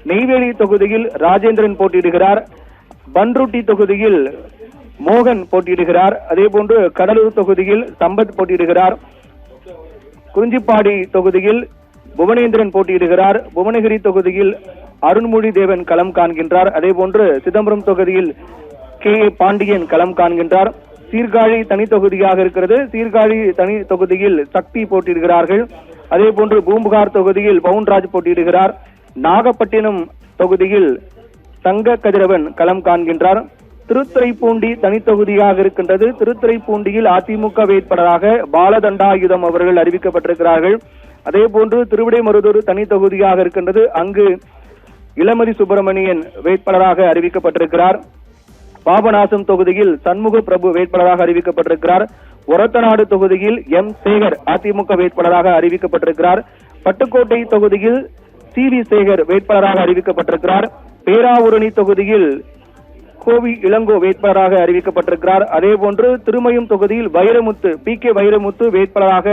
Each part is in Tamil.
நெய்வேலி தொகுதியில் ராஜேந்திரன் போட்டியிடுகிறார். பன்ருட்டி தொகுதியில் மோகன் போட்டியிடுகிறார். அதே போன்று கடலூர் தொகுதியில் சம்பத் போட்டியிடுகிறார். குறிஞ்சிப்பாடி தொகுதியில் புவனேந்திரன் போட்டியிடுகிறார். புவனகிரி தொகுதியில் அருண்மொழி தேவன் களம் காண்கின்றார். அதே போன்று சிதம்பரம் தொகுதியில் கே பாண்டியன் களம் காண்கின்றார். சீர்காழி தனி தொகுதியாக இருக்கிறது. சீர்காழி தனி தொகுதியில் சக்தி போட்டியிடுகிறார்கள். அதே போன்று பூம்புகார் தொகுதியில் பவுன்ராஜ் போட்டியிடுகிறார். நாகப்பட்டினம் தொகுதியில் தங்க கதிரவன் களம் காண்கின்றார். திருத்துறைப்பூண்டி தனி தொகுதியாக இருக்கின்றது. திருத்துறைப்பூண்டியில் அதிமுக வேட்பாளராக பாலதண்டாயுதம் அவர்கள் அறிவிக்கப்பட்டிருக்கிறார்கள். அதே போன்று திருவிடைமருதூர் தனி தொகுதியாக இருக்கின்றது. அங்கு இளமதி சுப்பிரமணியன் வேட்பாளராக அறிவிக்கப்பட்டிருக்கிறார். பாபநாசம் தொகுதியில் சண்முக பிரபு வேட்பாளராக அறிவிக்கப்பட்டிருக்கிறார். ஒரத்தநாடு தொகுதியில் எம் சேகர் அதிமுக வேட்பாளராக அறிவிக்கப்பட்டிருக்கிறார். பட்டுக்கோட்டை தொகுதியில் சி வி சேகர் வேட்பாளராக அறிவிக்கப்பட்டிருக்கிறார். பேராவூரணி தொகுதியில் கோவி இளங்கோ வேட்பாளராக அறிவிக்கப்பட்டிருக்கிறார். அதே போன்று திருமயம் தொகுதியில் வைரமுத்து கே வைரமுத்து வேட்பாளராக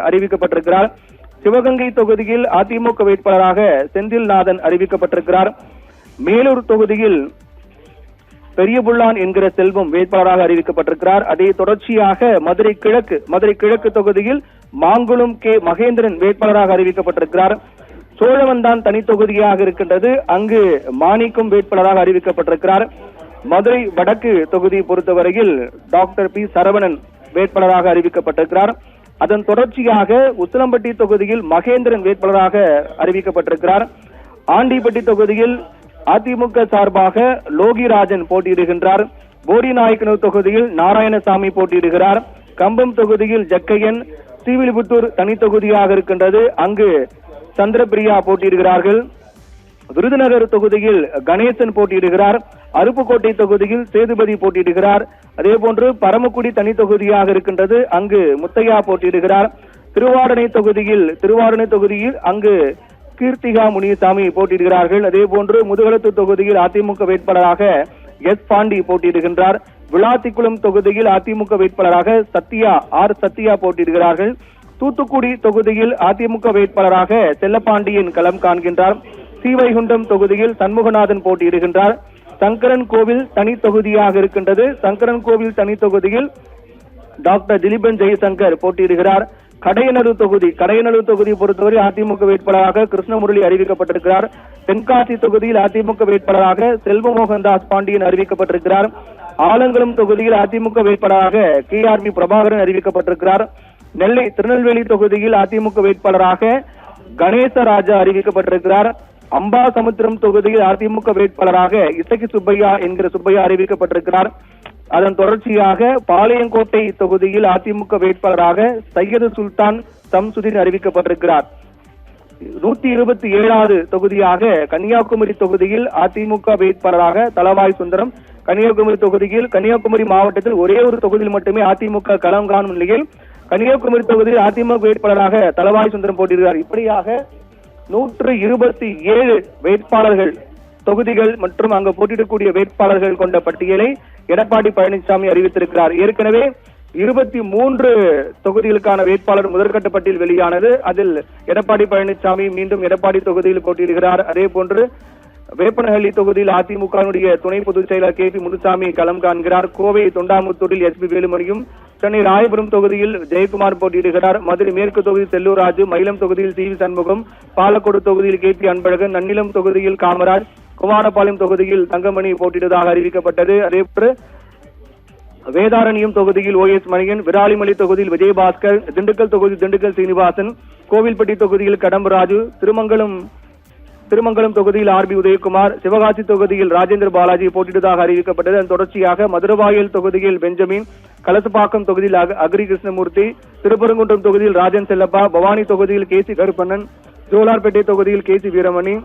அறிவிக்கப்பட்டிருக்கிறார். சிவகங்கை தொகுதியில் அதிமுக வேட்பாளராக செந்தில்நாதன் அறிவிக்கப்பட்டிருக்கிறார். மேலூர் தொகுதியில் பெரியபுள்ளான் என்கிற செல்வம் வேட்பாளராக அறிவிக்கப்பட்டிருக்கிறார். அதே தொடர்ச்சியாக மதுரை கிழக்கு தொகுதியில் மாங்குளம் கே மகேந்திரன் வேட்பாளராக அறிவிக்கப்பட்டிருக்கிறார். சோழவந்தான் தனி தொகுதியாக இருக்கின்றது. அங்கு மாணிக்கம் வேட்பாளராக அறிவிக்கப்பட்டிருக்கிறார். மதுரை வடக்கு தொகுதியை பொறுத்தவரையில் டாக்டர் பி சரவணன் வேட்பாளராக அறிவிக்கப்பட்டிருக்கிறார். அதன் தொடர்ச்சியாக உசிலம்பட்டி தொகுதியில் மகேந்திரன் வேட்பாளராக அறிவிக்கப்பட்டிருக்கிறார். ஆண்டிப்பட்டி தொகுதியில் அதிமுக சார்பாக லோகிராஜன் போட்டியிடுகின்றார். போடிநாயக்கனூர் தொகுதியில் நாராயணசாமி போட்டியிடுகிறார். கம்பம் தொகுதியில் ஜக்கையன். ஸ்ரீவில்லிபுத்தூர் தனி தொகுதியாக இருக்கின்றது. அங்கு சந்திரபிரியா போட்டியிடுகிறார்கள். விருதுநகர் தொகுதியில் கணேசன் போட்டியிடுகிறார். அருப்புக்கோட்டை தொகுதியில் சேதுபதி போட்டியிடுகிறார். அதே போன்று பரமக்குடி தனி தொகுதியாக இருக்கின்றது. அங்கு முத்தையா போட்டியிடுகிறார். திருவாரணை தொகுதியில் அங்கு கீர்த்திகா முனியசாமி போட்டியிடுகிறார்கள். அதே போன்று முதுகளத்து தொகுதியில் அதிமுக வேட்பாளராக எஸ் பாண்டி போட்டியிடுகின்றார். விளாத்திக்குளம் தொகுதியில் அதிமுக வேட்பாளராக சத்யா போட்டியிடுகிறார்கள். தூத்துக்குடி தொகுதியில் அதிமுக வேட்பாளராக செல்லப்பாண்டியன் களம் காண்கின்றார். ஸ்ரீவைகுண்டம் தொகுதியில் சண்முகநாதன் போட்டியிடுகின்றார். சங்கரன் கோவில் தனி தொகுதியாக இருக்கின்றது. சங்கரன் கோவில் தனி தொகுதியில் டாக்டர் திலீபன் ஜெயசங்கர் போட்டியிடுகிறார். கடையநல்லூர் தொகுதியை பொறுத்தவரை அதிமுக வேட்பாளராக கிருஷ்ணமுரளி அறிவிக்கப்பட்டிருக்கிறார். தென்காசி தொகுதியில் அதிமுக வேட்பாளராக செல்வமோகன்தாஸ் பாண்டியன் அறிவிக்கப்பட்டிருக்கிறார். ஆலங்குளம் தொகுதியில் அதிமுக வேட்பாளராக KRB பிரபாகரன் அறிவிக்கப்பட்டிருக்கிறார். திருநெல்வேலி தொகுதியில் அதிமுக வேட்பாளராக கணேசராஜா அறிவிக்கப்பட்டிருக்கிறார். அம்பாசமுத்திரம் தொகுதியில் அதிமுக வேட்பாளராக இசக்கி சுப்பையா என்கிற சுப்பையா அறிவிக்கப்பட்டிருக்கிறார். அதன் தொடர்ச்சியாக பாளையங்கோட்டை தொகுதியில் அதிமுக வேட்பாளராக சையது சுல்தான் சம்சுதீன் அறிவிக்கப்பட்டிருக்கிறார். 127வது தொகுதியாக கன்னியாகுமரி தொகுதியில் அதிமுக வேட்பாளராக தளவாய் சுந்தரம். கன்னியாகுமரி மாவட்டத்தில் ஒரே ஒரு தொகுதியில் மட்டுமே அதிமுக களம் காணும் நிலையில் கன்னியாகுமரி தொகுதியில் அதிமுக வேட்பாளராக தளவாய் சுந்தரம் போட்டியிடுகிறார். இப்படியாக 127 வேட்பாளர்கள் தொகுதிகள் மற்றும் அங்கு போட்டியிடக்கூடிய வேட்பாளர்கள் கொண்ட பட்டியலை எடப்பாடி பழனிசாமி அறிவித்திருக்கிறார். ஏற்கனவே 23 தொகுதிகளுக்கான வேட்பாளர் முதற்கட்ட பட்டியல் வெளியானது. அதில் எடப்பாடி பழனிசாமி மீண்டும் எடப்பாடி தொகுதியில் போட்டியிடுகிறார். அதே போன்று வேப்பனஹள்ளி தொகுதியில் அதிமுகவுடைய துணை பொதுச் செயலர் KP முனுசாமி களம் காண்கிறார். கோவை தொண்டாமுத்தூரில் SP வேலுமணியும், சென்னை ராயபுரம் தொகுதியில் ஜெயக்குமார் போட்டியிடுகிறார். மதுரை மேற்கு தொகுதியில் செல்லூர் ராஜு, மயிலம் தொகுதியில் CV சண்முகம், பாலக்கோடு தொகுதியில் KP அன்பழகன், நன்னிலம் தொகுதியில் காமராஜ், குமாரபாளையம் தொகுதியில் தங்கமணி போட்டியிடுவதாக அறிவிக்கப்பட்டது. அதேபோன்று வேதாரண்யம் தொகுதியில் OS மணியன், விராலிமலை தொகுதியில் விஜயபாஸ்கர், திண்டுக்கல் தொகுதியில் திண்டுக்கல் சீனிவாசன், கோவில்பட்டி தொகுதியில் கடம்பராஜு, திருமங்கலம் தொகுதியில் RB உதயகுமார், சிவகாசி தொகுதியில் ராஜேந்திர பாலாஜி போட்டியிடுவதாக அறிவிக்கப்பட்டது. அதன் தொடர்ச்சியாக மதுரவாயல் தொகுதியில் பெஞ்சமின், கலசப்பாக்கம் தொகுதியில் அக்ரி கிருஷ்ணமூர்த்தி, திருப்பரங்குன்றம் தொகுதியில் ராஜன் செல்லப்பா, பவானி தொகுதியில் KC கருப்பண்ணன், ஜோலார்பேட்டை தொகுதியில் KC வீரமணி,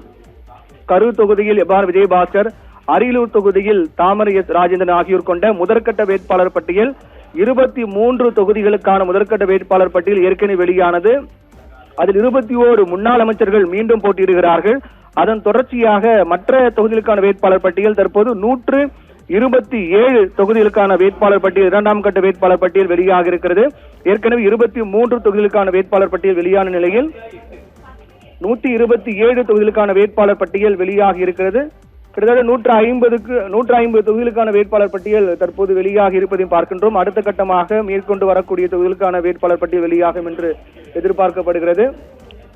கரூர் தொகுதியில் விஜயபாஸ்கர், அரியலூர் தொகுதியில் தாமரை S ராஜேந்திரன் ஆகியோர் கொண்ட முதற்கட்ட வேட்பாளர் பட்டியல் 23 தொகுதிகளுக்கான முதற்கட்ட வேட்பாளர் பட்டியல் ஏற்கனவே வெளியானது. அதில் 21 முன்னாள் அமைச்சர்கள் மீண்டும் போட்டியிடுகிறார்கள். அதன் தொடர்ச்சியாக மற்ற தொகுதிகளுக்கான வேட்பாளர் பட்டியல் தற்போது 127 தொகுதிகளுக்கான வேட்பாளர் பட்டியல் இரண்டாம் கட்ட வேட்பாளர் பட்டியல் வெளியாக இருக்கிறது. ஏற்கனவே 23 தொகுதிகளுக்கான வேட்பாளர் பட்டியல் வெளியான நிலையில் 127 தொகுதிகளுக்கான வேட்பாளர் பட்டியல் வெளியாகி இருக்கிறது. கிட்டத்தட்ட 150 தொகுதிகளுக்கான வேட்பாளர் பட்டியல் தற்போது வெளியாகி இருப்பதையும் பார்க்கின்றோம். அடுத்த கட்டமாக மேற்கொண்டு வரக்கூடிய தொகுதிகளுக்கான வேட்பாளர் பட்டியல் வெளியாகும் என்று எதிர்பார்க்கப்படுகிறது.